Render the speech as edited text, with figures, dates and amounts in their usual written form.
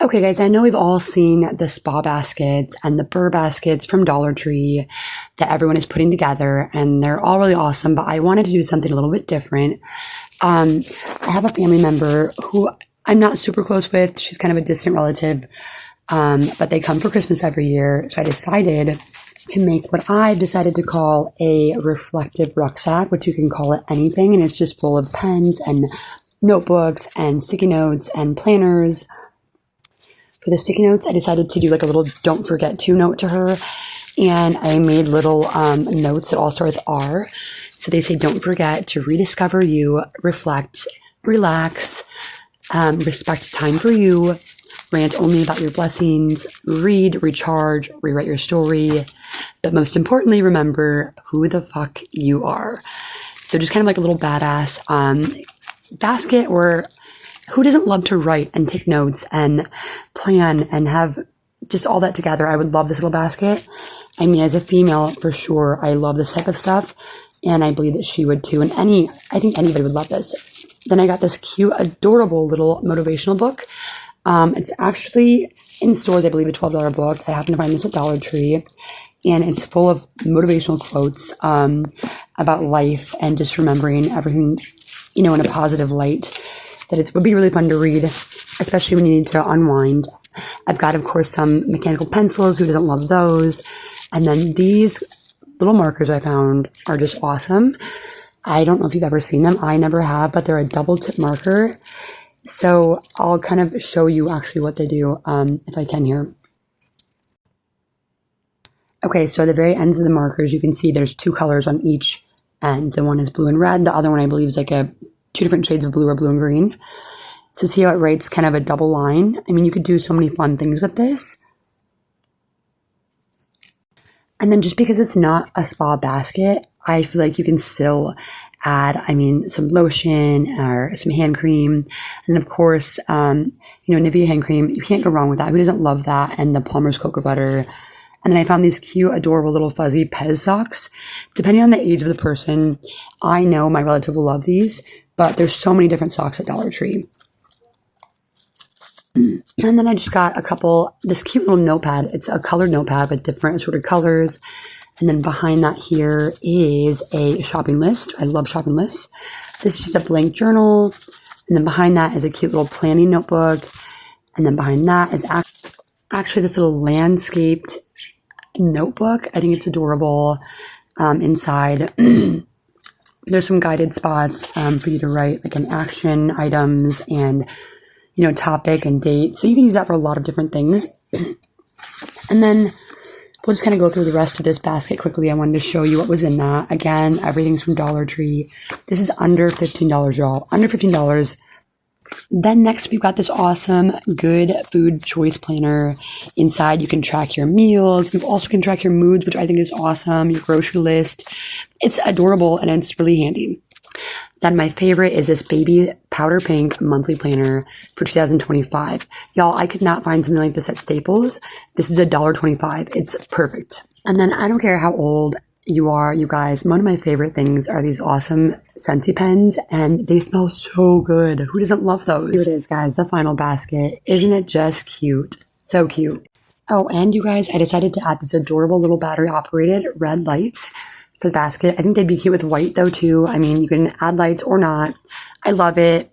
Okay, guys, I know we've all seen the spa baskets and the burr baskets from Dollar Tree that everyone is putting together, and they're all really awesome, but I wanted to do something a little bit different. I have a family member who I'm not super close with. She's kind of a distant relative, but they come for Christmas every year. So I decided to make what I've decided to call a reflective rucksack, which you can call it anything, and it's just full of pens and notebooks and sticky notes and planners. For the sticky notes, I decided to do like a little don't forget to note to her. And I made little notes that all start with R. So they say, don't forget to rediscover you, reflect, relax, respect time for you, rant only about your blessings, read, recharge, rewrite your story. But most importantly, remember who the fuck you are. So just kind of like a little badass basket, or who doesn't love to write and take notes and plan and have just all that together? I would love this little basket. I mean, as a female, for sure, I love this type of stuff, and I believe that she would too. And I think anybody would love this. Then I got this cute, adorable little motivational book. It's actually in stores, I believe, a $12 book. I happen to find this at Dollar Tree, and it's full of motivational quotes about life and just remembering everything, in a positive light. That it would be really fun to read, especially when you need to unwind. I've got, of course, some mechanical pencils. Who doesn't love those? And then these little markers I found are just awesome. I don't know if you've ever seen them. I never have, but they're a double tip marker. So I'll kind of show you actually what they do, if I can here. Okay, so at the very ends of the markers, you can see there's two colors on each end. The one is blue and red. The other one, I believe, is like two different shades of blue, or blue and green. So see how it writes kind of a double line? I mean, you could do so many fun things with this. And then just because it's not a spa basket, I feel like you can still add, some lotion or some hand cream. And of course, Nivea hand cream. You can't go wrong with that. Who doesn't love that? And the Palmer's cocoa butter. And then I found these cute, adorable little fuzzy Pez socks. Depending on the age of the person, I know my relative will love these, but there's so many different socks at Dollar Tree. And then I just got this cute little notepad. It's a colored notepad with different sort of colors. And then behind that here is a shopping list. I love shopping lists. This is just a blank journal. And then behind that is a cute little planning notebook. And then behind that is actually this little landscaped notebook. I think it's adorable. Inside, there's some guided spots for you to write like an action items and topic and date. So you can use that for a lot of different things. And then we'll just kind of go through the rest of this basket quickly. I wanted to show you what was in that. Again, everything's from Dollar Tree. This is under $15, y'all. Under $15. Then next, we've got this awesome Good Food Choice Planner. Inside, you can track your meals. You also can track your moods, which I think is awesome. Your grocery list. It's adorable, and it's really handy. Then my favorite is this baby powder pink monthly planner for 2025. Y'all, I could not find something like this at Staples. This is $1.25. It's perfect. And then I don't care how old you are, you guys, one of my favorite things are these awesome Scentsy pens, and they smell so good. Who doesn't love those? Here it is, guys, the final basket. Isn't it just cute? So cute. Oh, and you guys, I decided to add these adorable little battery-operated red lights for the basket. I think they'd be cute with white, though, too. I mean, you can add lights or not. I love it.